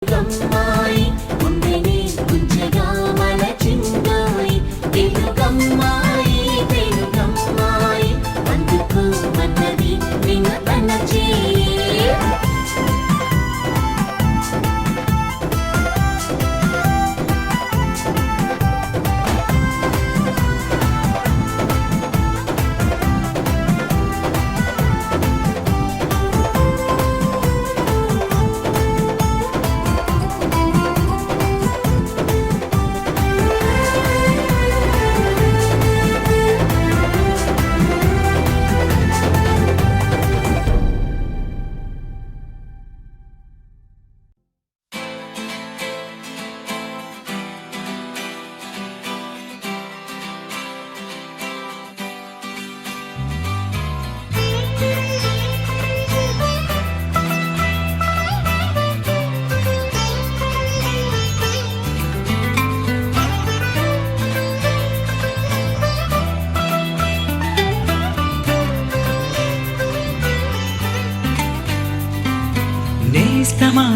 గమ్మాయి గుండెని గుంజగా మలచిందోయ్ తెలుగమ్మాయి తెలుగమ్మాయి అందుకు మన్నది వినతన చేయి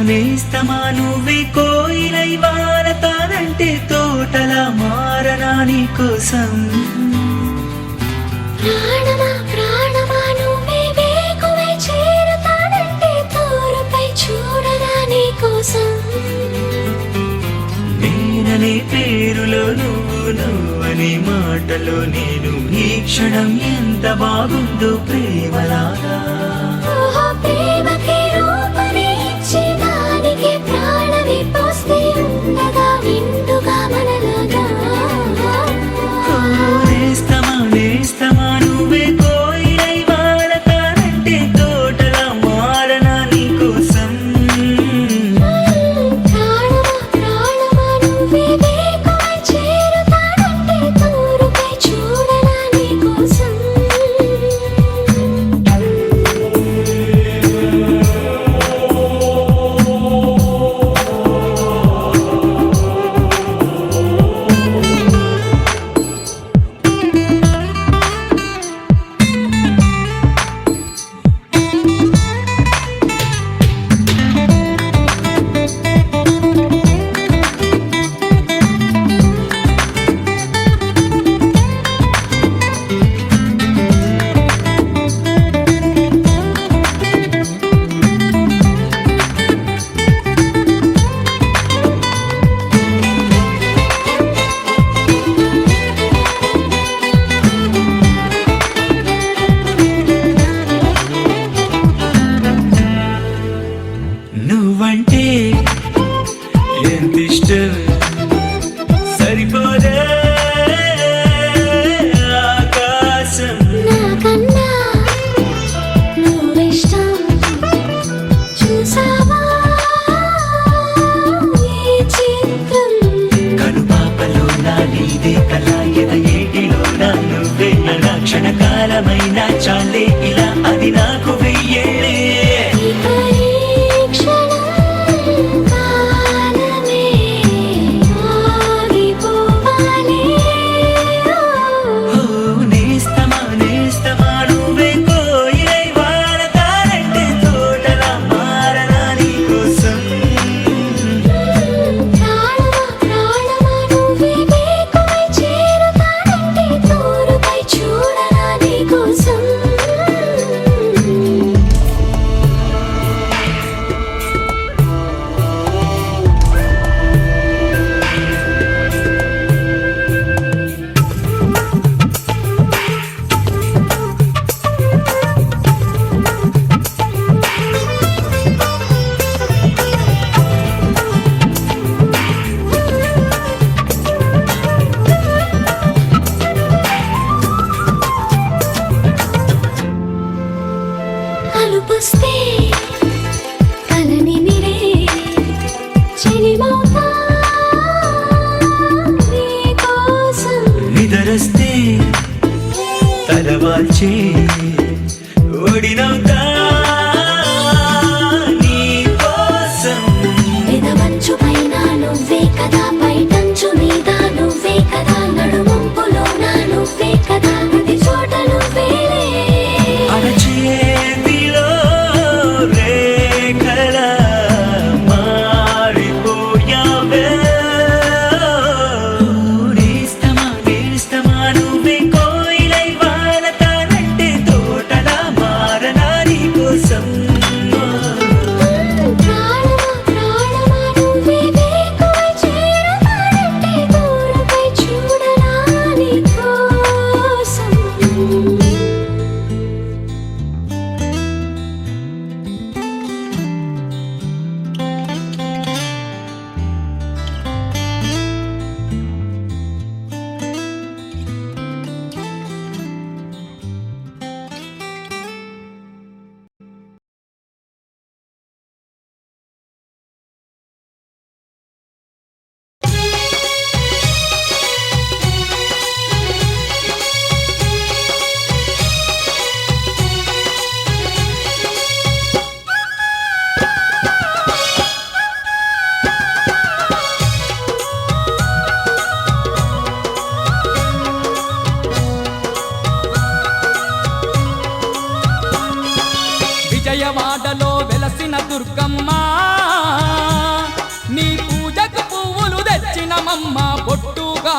నేస్తమా నువ్వే కోయిలై వారతానంటే తోటలా మారనా నీ కోసం ప్రాణమా ప్రాణమా నువ్వే వేకువై చేరతానంటే తోరుపై చూడనా నీ కోసం నేననే పేరులో నువ్వనే మాటలో నేను ఈ క్షణం ఎంత బాగుందో ప్రేమలాగా ప్రేమకి రూపని ఇచ్చి దానికి ప్రాణమి పోస్తే ఉండగా నిండుగా మనలాగా నేస్తమా నువ్వే కోయిలై వారతానంటే తోటలా మారనా నీ కోసం ప్రాణమా ప్రాణమా నువ్వే వేకువై చేరతానంటే తోరుపై చూడనా నీ కోసం నువ్వంటే ఎంత ఇష్టం సరిపోదే ఆకాశం నాకన్నా నువ్విష్టం చూసావా ఈ చిత్రం కనుపాపలో నా నీదే కళ ఏటిలో నా నువ్వే నా క్షణకాలమైన చాలే ఇలా అది నాకు వెయ్యేళ్ళే ఈ పరీక్షణం కాలమే ఆగిపోవాలి నేస్తమా నువ్వే కోయిలై వారతానంటే తోటలా మారనా నీ కోసం ప్రాణమా ప్రాణమా నువ్వే వేకువై చేరతానంటే తోరుపై చూడనా నీ కోసం అలుపుస్తే కలని మిరే చెలిమౌతా నీ కోసం నిదరస్తే తలవాల్చే ఒడినవుతా నీ కోసం పెదవంచు పైన నువ్వే కదా పైటంచు మీద నువ్వే కదా నడుమంపులోన నువ్వే కదా ప్రతి చోట నువ్వేలే అరచేతిలో రేఖల మారి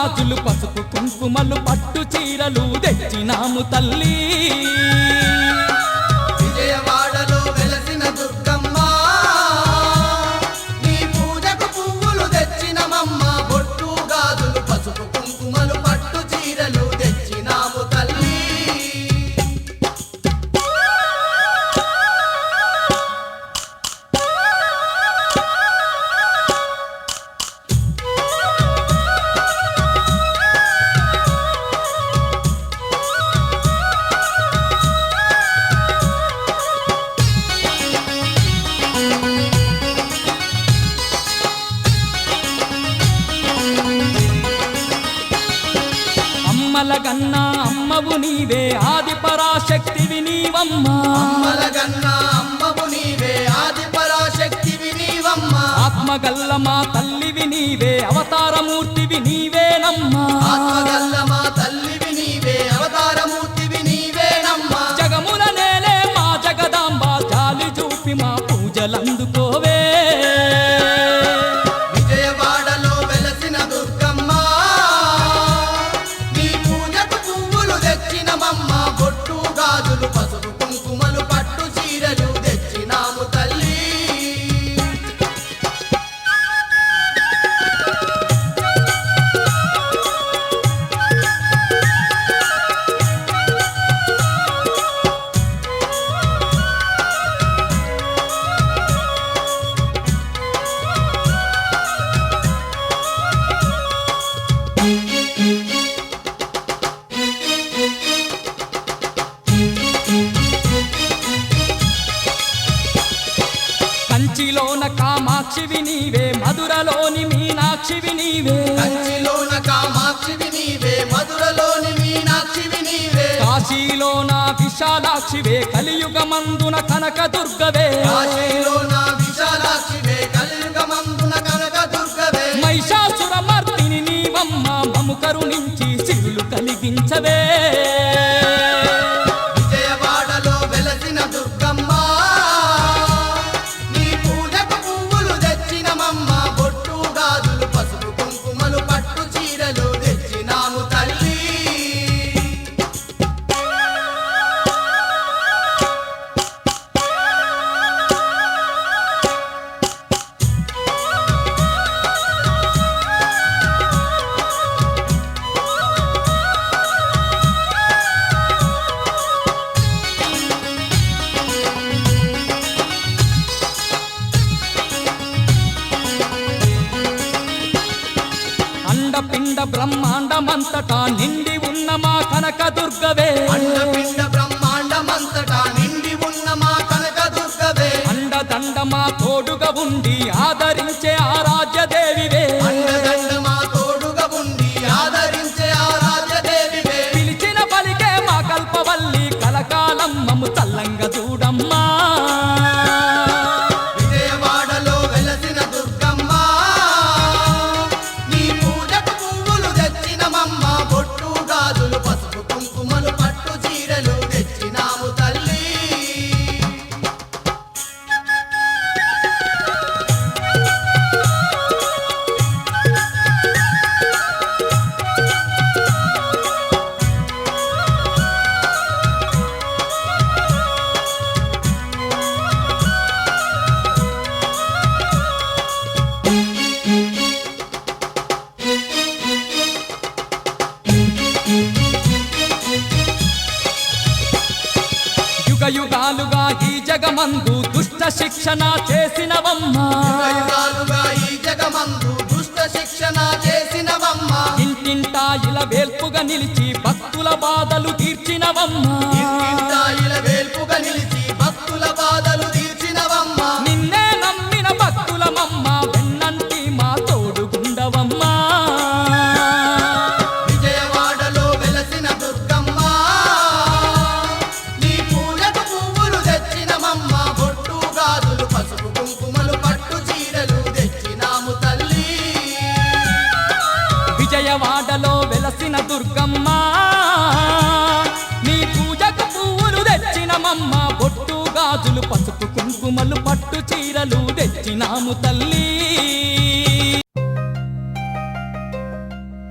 గాజులు పసుపు కుంకుమలు పట్టు చీరలు తెచ్చినాము తల్లి విజయవాడలో వెలసిన దుర్గమ్మ నీ పూజకు పువ్వులు తెచ్చినమమ్మ బొట్టు గాజులు పసుపు కుంకుమలు పట్టు చీరలు తెచ్చినాము తల్లి అమ్మల గన్నా అమ్మవు నీవే ఆది పరాశక్తివి నీవమ్మా అమ్మలగన్న అమ్మవు నీవే ఆది పరాశక్తివి నీవమ్మ ఆత్మగల్ల మా తల్లివి నీవే అవతారమూర్తివి నీవేనమ్మా ఆత్మగల్ల మా తల్లివి నీవే అవతారమూర్తివి నీవేనమ్మ జగముల నేలే మా జగదాంబ జాలి చూపి మా పూజలందుకోవే విజయవాడలో వెలసిన దుర్గమ్మ నీ పూజకు పువ్వులు తెచ్చినమమ్మ బొట్టు గాజులు పసుపు కుంకుమలు పట్టు చీరలు తెచ్చినాము తల్లి కంచిలోన కామాక్షివి నీవే మధురలోని మీనాక్షివి నీవే కంచిలోన కామాక్షివి నీవే మధురలోని మీనాక్షివి నీవే కాశీలోన విశాలాక్షివే కలియుగమందున కనక దుర్గవే కాశీలోన విశాలాక్షివే కలియుగమందున కనక దుర్గవే మహిషాసురమర్దిని నీవమ్మ మము కరుణించి సిరులు కలిగించవే విజయవాడలో వెలసిన దుర్గమ్మ నీ పూజకు పువ్వులు తెచ్చినమమ్మ బొట్టు గాజులు పసుపు కుంకుమలు పట్టు చీరలు తెచ్చినాము తల్లి అండపిండ బ్రహ్మాండమంతటా నిండి ఉన్న మా కనక దుర్గవే అండపిండ బ్రహ్మాండమంతటా నిండి ఉన్న మా కనక దుర్గవే అండదండ మా తోడుగా ఉండి ఆదరించే ఆరాధ్య దేవివే అండదండ మా తోడుగా ఉండి ఆదరించే ఆరాధ్యదేవివే పిలిచిన పలికే మా కల్పవల్లి కలకాలం మము చల్లంగా చూడమ్మా విజయవాడలో వెలసిన దుర్గమ్మ నీ పూజకు పువ్వులు తెచ్చినమమ్మ బొట్టు గాజులు పసుపు కుంకుమలు పట్టు చీరలు తెచ్చినాము తల్లి యుగ యుగాలుగా ఈ జగమందు దుష్ట శిక్షణ చేసినవమ్మా యుగాలుగా ఈ జగమందు దుష్ట శిక్షణ చేసినవమ్మ ఇంటింటా ఇలా వేల్పుగా నిలిచి భక్తుల బాధలు తీర్చినవమ్మా ఇంటింటా ఇలా వేల్పుగా నిలిచి భక్తుల బాధలు తీర్చినవమ్మ నిన్నే నమ్మిన భక్తులమమ్మ వెన్నంటి మా తోడుగుండవమ్మా విజయవాడలో వెలసిన దుర్గమ్మ నీ పూజకు పువ్వులు తెచ్చినమమ్మ బొట్టు గాజులు పసుపు కుంకుమలు పట్టు చీరలు తెచ్చినాము తల్లి విజయవాడలో వెలసిన దుర్గమ్మ నీ పూజకు పువ్వులు తెచ్చినమమ్మ బొట్టు గాజులు పసుపు కుంకుమలు పట్టు చీరలు తెచ్చినాము తల్లి